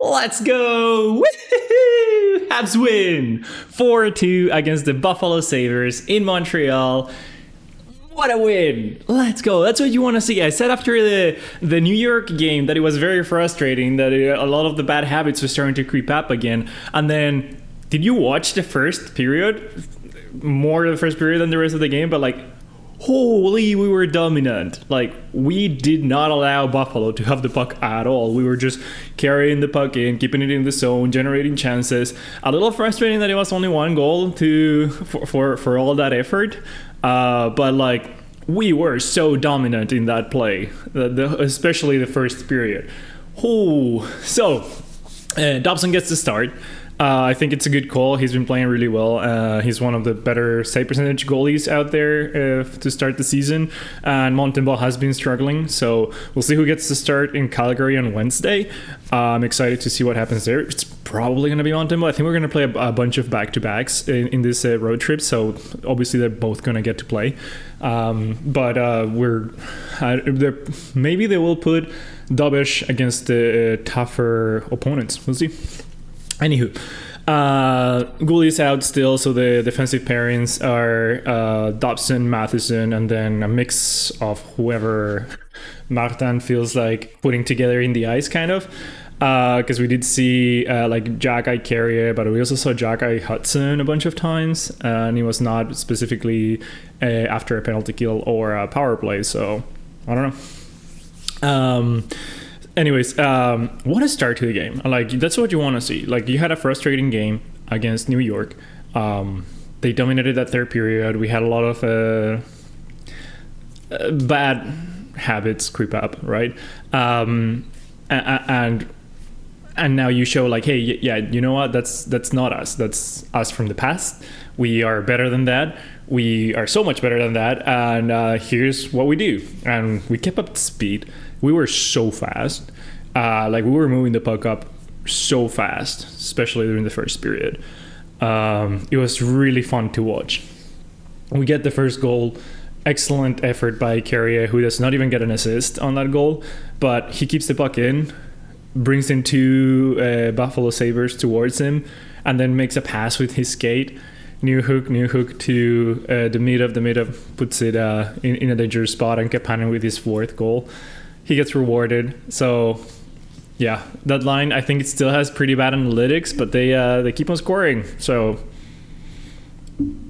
Let's go! Woo-hoo-hoo! Habs win 4-2 against the Buffalo Sabres in Montreal. What a win! Let's go. That's what you want to see. I said after the New York game that it was very frustrating, that a lot of the bad habits were starting to creep up again. And then, did you watch the first period? More of the first period than the rest of the game, but like, holy, we were dominant. Like, we did not allow Buffalo to have the puck at all. We were just carrying the puck in, keeping it in the zone, generating chances. A little frustrating that it was only one goal for all that effort. But like, we were so dominant in that play, especially the first period. So Dobson gets the start. I think it's a good call. He's been playing really well. He's one of the better save percentage goalies out there to start the season. And Montembeault has been struggling. So we'll see who gets the start in Calgary on Wednesday. I'm excited to see what happens there. It's probably going to be Montembeault. I think we're going to play a bunch of back-to-backs in this road trip. So obviously they're both going to get to play. But maybe they will put Dobish against the tougher opponents. We'll see. Anywho, goalie's out still, so the defensive pairings are Dobson, Matheson, and then a mix of whoever Martin feels like putting together in the ice, kind of. Because we did see like Jack-Eye Carrier, but we also saw Jack-Eye Hudson a bunch of times, and he was not specifically after a penalty kill or a power play, so I don't know. Anyways, what a start to the game. Like, that's what you want to see. Like, you had a frustrating game against New York. They dominated that third period. We had a lot of bad habits creep up, right? And now you show like, hey, yeah, you know what? That's not us. That's us from the past. We are better than that. We are so much better than that. And here's what we do. And we kept up the speed. We were so fast. Like, we were moving the puck up so fast, especially during the first period. It was really fun to watch. We get the first goal. Excellent effort by Carrier, who does not even get an assist on that goal, but he keeps the puck in, brings in two Buffalo Sabres towards him, and then makes a pass with his skate. New hook to the mid, puts it in a dangerous spot, and Kapanen with his fourth goal. He gets rewarded. So yeah, that line, I think it still has pretty bad analytics, but they keep on scoring. So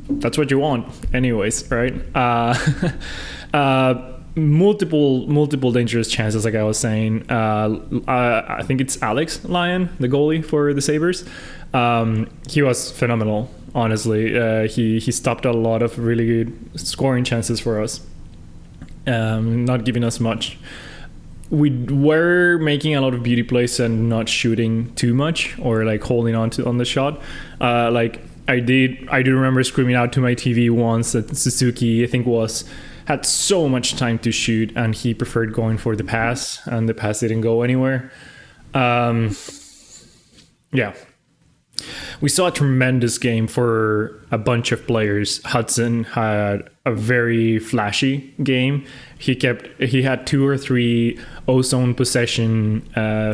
that's what you want anyways, right? Multiple dangerous chances, like I was saying. I think it's Alex Lyon, the goalie for the Sabres. He was phenomenal, honestly. He stopped a lot of really good scoring chances for us, not giving us much. We were making a lot of beauty plays and not shooting too much, or like holding on the shot. Like I do remember screaming out to my TV once that Suzuki, I think, had so much time to shoot, and he preferred going for the pass, and the pass didn't go anywhere. Yeah. We saw a tremendous game for a bunch of players. Hudson had a very flashy game. He had 2 or 3 ozone possession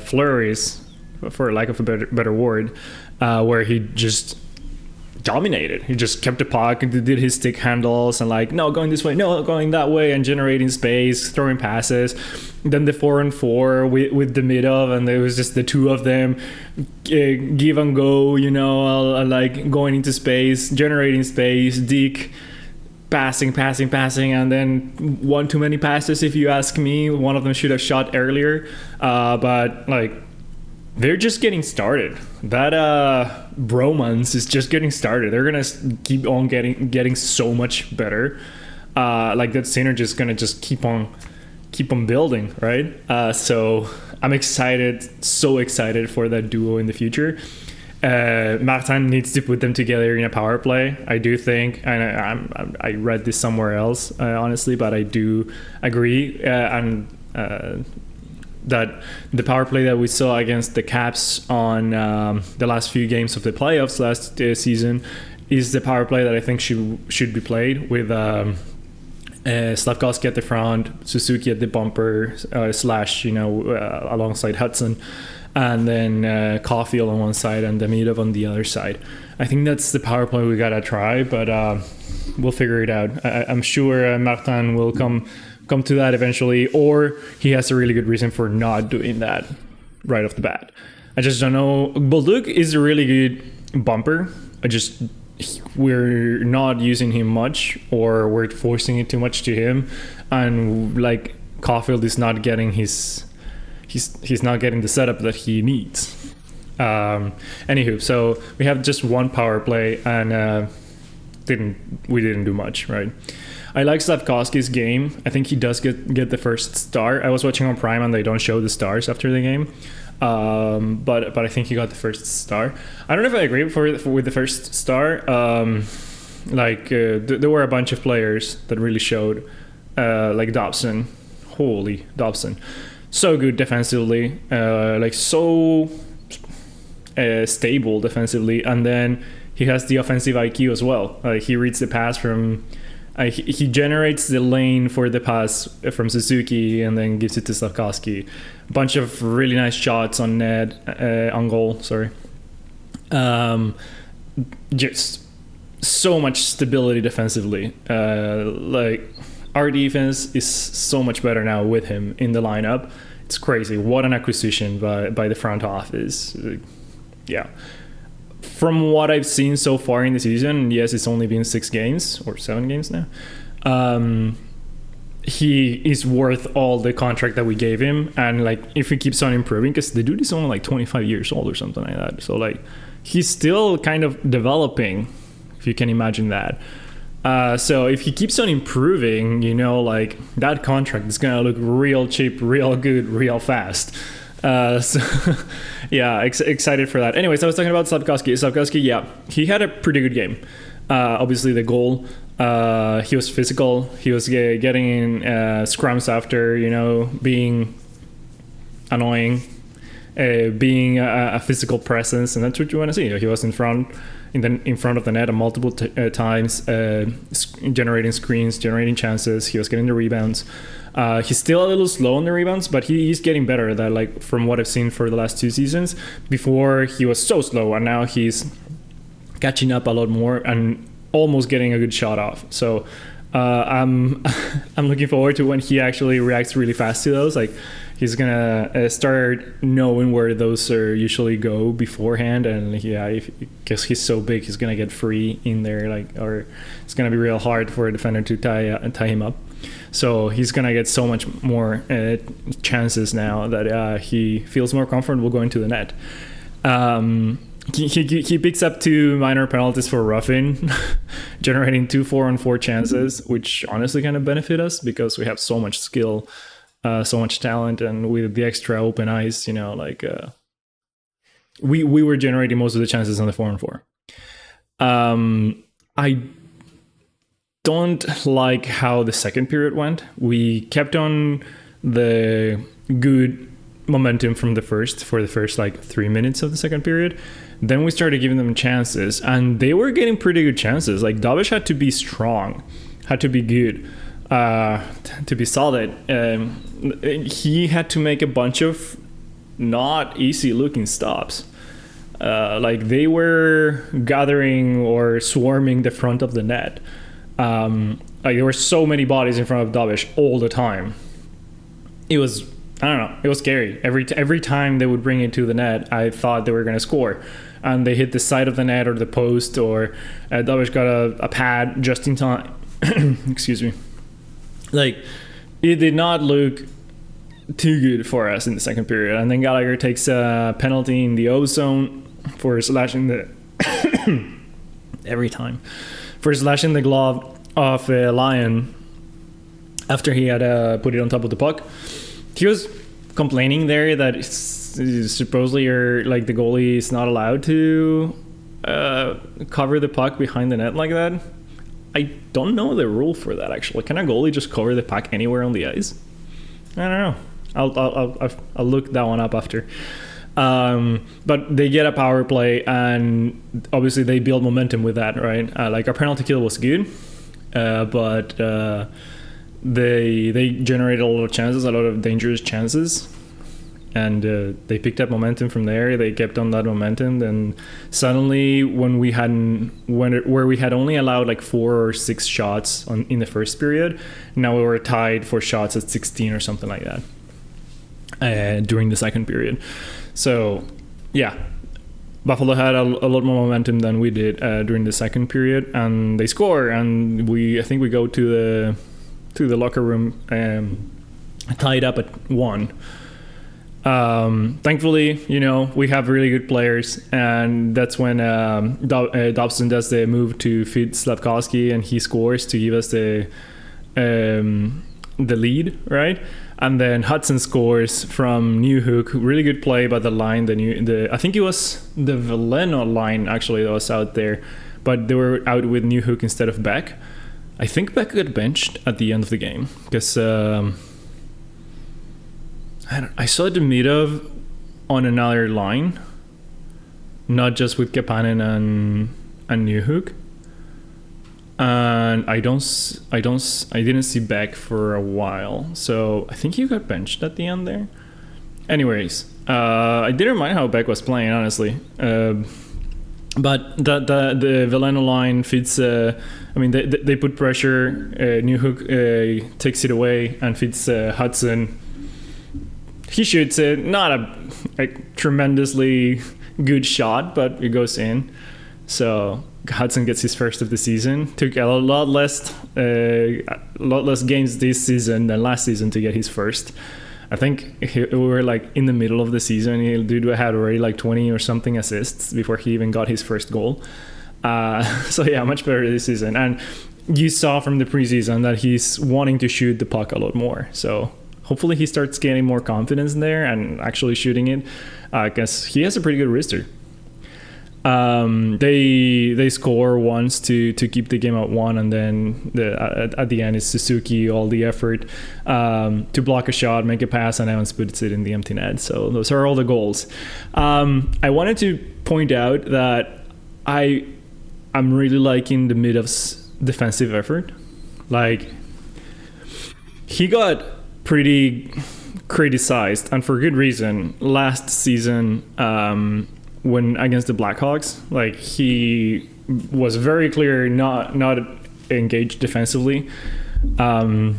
flurries, for lack of a better word, where he just dominated. He just kept the puck and did his stick handles and like, no, going this way, no, going that way, and generating space, throwing passes. Then the 4-on-4 with the mid-of, and there was just the two of them give and go, like going into space, generating space, Deke passing, and then one too many passes, if you ask me. One of them should have shot earlier, but like, they're just getting started. That bromance is just getting started. They're gonna keep on getting so much better. Like, that synergy is gonna just keep on building, right? So I'm excited, so excited for that duo in the future. Martin needs to put them together in a power play, I do think, and I read this somewhere else, honestly, but I do agree, that the power play that we saw against the Caps on the last few games of the playoffs last season is the power play that I think should be played with Slavkovsky at the front, Suzuki at the bumper / alongside Hudson. and then Caulfield on one side and Demidov on the other side. I think that's the power play we gotta try, but we'll figure it out. I'm sure Martin will come to that eventually, or he has a really good reason for not doing that right off the bat. I just don't know. Bolduc is a really good bumper. We're not using him much, or we're forcing it too much to him, and like Caulfield is not getting he's not getting the setup that he needs. Anywho, so we have just one power play, and we didn't do much, right? I like Slavkovsky's game. I think he does get the first star. I was watching on Prime and they don't show the stars after the game, but I think he got the first star. I don't know if I agree with the first star. There were a bunch of players that really showed, like Dobson. Holy Dobson, so good defensively, so stable defensively, and then he has the offensive IQ as well. He reads the pass from. He generates the lane for the pass from Suzuki and then gives it to Slavkovsky. A bunch of really nice shots on net, on goal. Sorry. Just so much stability defensively. Our defense is so much better now with him in the lineup. It's crazy. What an acquisition by the front office. Yeah. From what I've seen so far in the season, yes, it's only been 6 games or 7 games now. He is worth all the contract that we gave him, and if he keeps on improving, because the dude is only 25 years old or something like that. So he's still kind of developing, if you can imagine that. So if he keeps on improving, that contract is gonna look real cheap, real good, real fast. Yeah, excited for that. Anyways, I was talking about Slavkovsky. Yeah, he had a pretty good game. Obviously, the goal, he was physical. He was getting in scrums after, being annoying, being a physical presence, and that's what you want to see. He was in front of the net multiple times, generating screens, generating chances. He was getting the rebounds. He's still a little slow on the rebounds, but he's getting better. That from what I've seen for the last 2 seasons. Before he was so slow, and now he's catching up a lot more and almost getting a good shot off. So I'm looking forward to when he actually reacts really fast to those. He's gonna start knowing where those usually go beforehand, and because he's so big, he's gonna get free in there, or it's gonna be real hard for a defender to tie him up. So he's gonna get so much more chances now that he feels more comfortable going to the net. He picks up 2 minor penalties for roughing, generating 2 4-on-4 chances, which honestly kind of benefit us because we have so much skill, so much talent, and with the extra open ice, we were generating most of the chances on the 4-on-4. I don't like how the second period went. We kept on the good momentum from the first 3 minutes of the second period. Then we started giving them chances, and they were getting pretty good chances. Dabish had to be strong, had to be good, to be solid. He had to make a bunch of not easy looking stops. They were gathering or swarming the front of the net. There were so many bodies in front of Dabish all the time. It was, I don't know, it was scary. Every time they would bring it to the net, I thought they were going to score. And they hit the side of the net or the post, or Dabish got a pad just in time. Excuse me. It did not look too good for us in the second period. And then Gallagher takes a penalty in the O zone for slashing the every time for slashing the glove of Lyon after he had put it on top of the puck. He was complaining there that supposedly the goalie is not allowed to cover the puck behind the net like that. I don't know the rule for that, actually. Can a goalie just cover the puck anywhere on the ice? I don't know. I'll look that one up after. But they get a power play, and obviously they build momentum with that, right? Our penalty kill was good, but they generated a lot of chances, a lot of dangerous chances. and they picked up momentum from there. They kept on that momentum. Then suddenly, when we had only allowed like 4 or 6 shots in the first period, now we were tied for shots at 16 or something like that during the second period. So yeah, Buffalo had a lot more momentum than we did during the second period, and they score, and I think we go to the locker room tied up at 1. Thankfully, we have really good players, and that's when Dobson does the move to feed Slavkovsky, and he scores to give us the lead, right? And then Hudson scores from New Hook. Really good play by the line. I think it was the Veleno line actually that was out there, but they were out with New Hook instead of Beck. I think Beck got benched at the end of the game because I saw Demidov on another line, not just with Kapanen and New Hook. And I didn't see Beck for a while, so I think he got benched at the end there. Anyways, I didn't mind how Beck was playing, honestly. But the Veleno line fits. They put pressure. New Hook takes it away and fits Hudson. He shoots it, not a tremendously good shot, but it goes in. So Hudson gets his first of the season. Took a lot less games this season than last season to get his first. I think we were like in the middle of the season. Dude had already like 20 or something assists before he even got his first goal. So yeah, much better this season. And you saw from the preseason that he's wanting to shoot the puck a lot more. So hopefully he starts gaining more confidence in there and actually shooting it, because he has a pretty good wrister. They score once to keep the game at 1, and then at the end is Suzuki, all the effort to block a shot, make a pass, and Evans puts it in the empty net. So those are all the goals. I wanted to point out that I'm really liking the Midov's defensive effort. Like, he got pretty criticized, and for good reason, last season when against the Blackhawks. Like, he was very clear not engaged defensively. You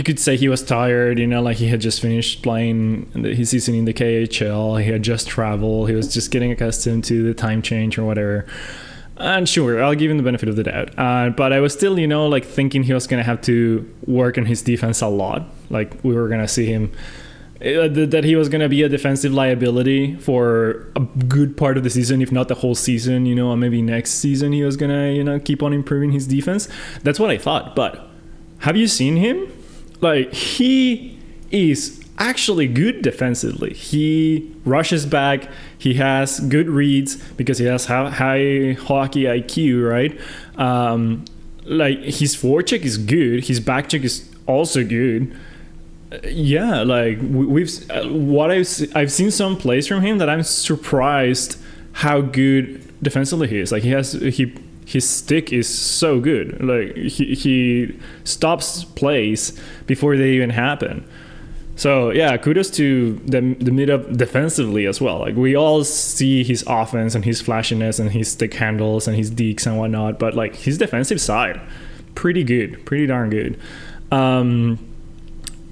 could say he was tired, like he had just finished playing his season in the KHL. He had just traveled. He was just getting accustomed to the time change or whatever. And sure, I'll give him the benefit of the doubt. But I was still, thinking he was going to have to work on his defense a lot. Like, we were going to see him, that he was going to be a defensive liability for a good part of the season, if not the whole season, and maybe next season he was going to, keep on improving his defense. That's what I thought. But have you seen him? Like, he is actually good defensively. He rushes back. He has good reads because he has high hockey IQ, right? Like, his forecheck is good. His backcheck is also good. Like, I've seen some plays from him that I'm surprised how good defensively he is. Like, his stick is so good. Like, he stops plays before they even happen. So yeah, kudos to the mid-up defensively as well. Like, we all see his offense and his flashiness and his stick handles and his dekes and whatnot, but like, his defensive side, pretty good, pretty darn good.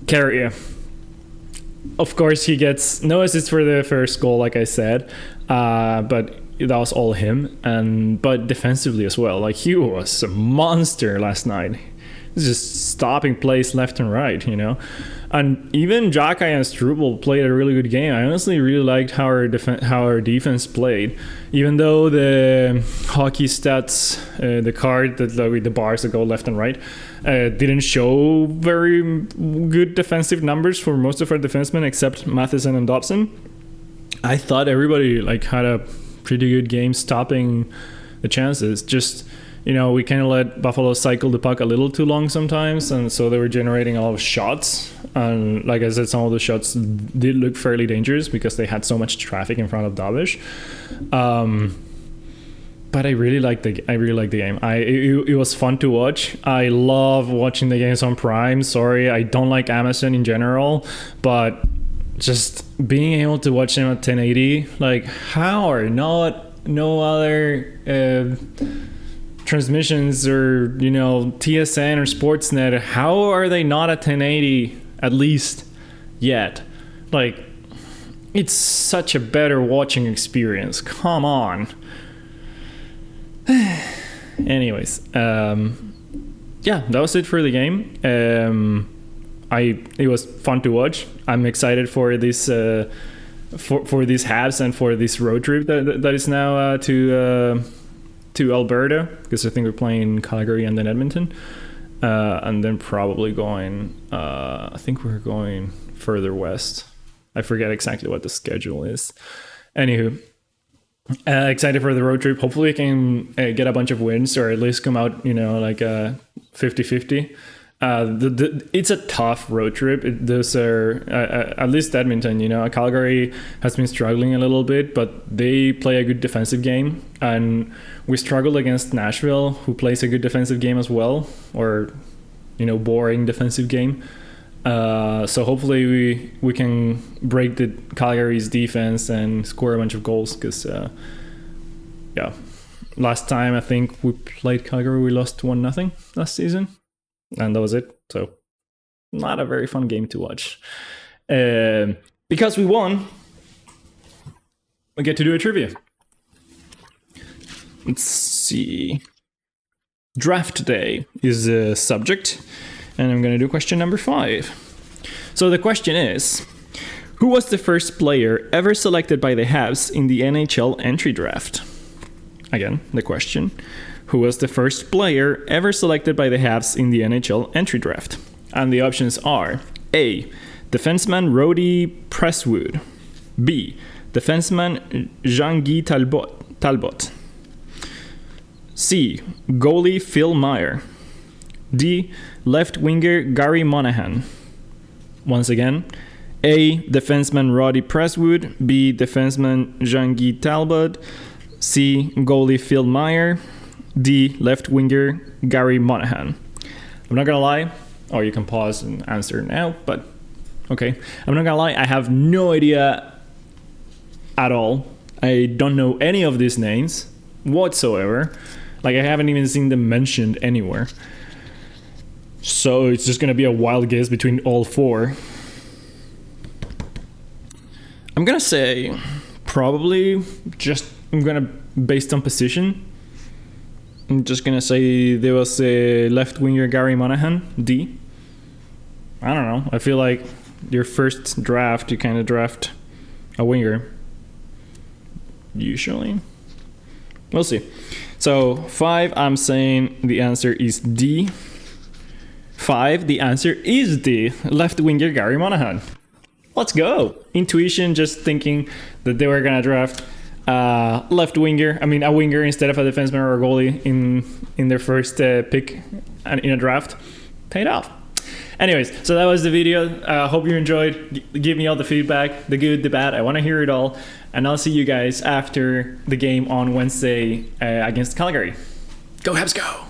Carrier, of course, he gets no assists for the first goal, like I said, but that was all him. But defensively as well, like, he was a monster last night. He's just stopping plays left and right, And even Jaka and Struble played a really good game. I honestly really liked how our defense played, even though the hockey stats, the card that with the bars that go left and right, didn't show very good defensive numbers for most of our defensemen except Matheson and Dobson. I thought everybody had a pretty good game stopping the chances. Just, we kind of let Buffalo cycle the puck a little too long sometimes, and so they were generating a lot of shots. And like I said, some of the shots did look fairly dangerous because they had so much traffic in front of Davish. but I really like the game. It was fun to watch. I love watching the games on Prime. Sorry, I don't like Amazon in general, but just being able to watch them at 1080, like how are no other transmissions or TSN or Sportsnet, how are they not at 1080 at least yet? Like, it's such a better watching experience. Come on. Anyways, yeah, that was it for the game. It was fun to watch. I'm excited for this for these HABs and for this road trip that is now to Alberta, because I think we're playing Calgary and then Edmonton, and then probably going. I think we're going further west. I forget exactly what the schedule is. Anywho, excited for the road trip. Hopefully I can get a bunch of wins, or at least come out, like 50-50. It's a tough road trip. Those are at least Edmonton. Calgary has been struggling a little bit, but they play a good defensive game, and we struggled against Nashville, who plays a good defensive game as well, or boring defensive game. So hopefully we can break the Calgary's defense and score a bunch of goals, because yeah, last time I think we played Calgary, we lost 1-0 last season, and that was it. So not a very fun game to watch. Because we won, we get to do a trivia. Let's see. Draft day is a subject, and I'm going to do question number 5. So the question is, who was the first player ever selected by the Habs in the NHL entry draft? Again, the question, who was the first player ever selected by the Habs in the NHL entry draft? And the options are A, defenseman Rody Presswood, B, defenseman Jean-Guy Talbot, C, goalie Phil Meyer, D, left winger Gary Monahan. Once again, A, defenseman Roddy Presswood, B, defenseman Jean-Guy Talbot, C, goalie Phil Meyer, D, left winger Gary Monahan. I'm not gonna lie, or you can pause and answer now, but okay. I'm not gonna lie, I have no idea at all. I don't know any of these names whatsoever. Like, I haven't even seen them mentioned anywhere. So it's just gonna be a wild guess between all 4. I'm gonna say probably based on position, I'm just gonna say there was a left winger Gary Monahan, D. I don't know. I feel like your first draft, you kind of draft a winger. Usually. We'll see. So 5, I'm saying the answer is D. 5, the answer is D, left winger Gary Monahan. Let's go. Intuition, just thinking that they were gonna draft left winger, a winger instead of a defenseman or a goalie in their first pick in a draft, paid off. Anyways, so that was the video. Hope you enjoyed. Give me all the feedback, the good, the bad. I want to hear it all. And I'll see you guys after the game on Wednesday against Calgary. Go Habs, go!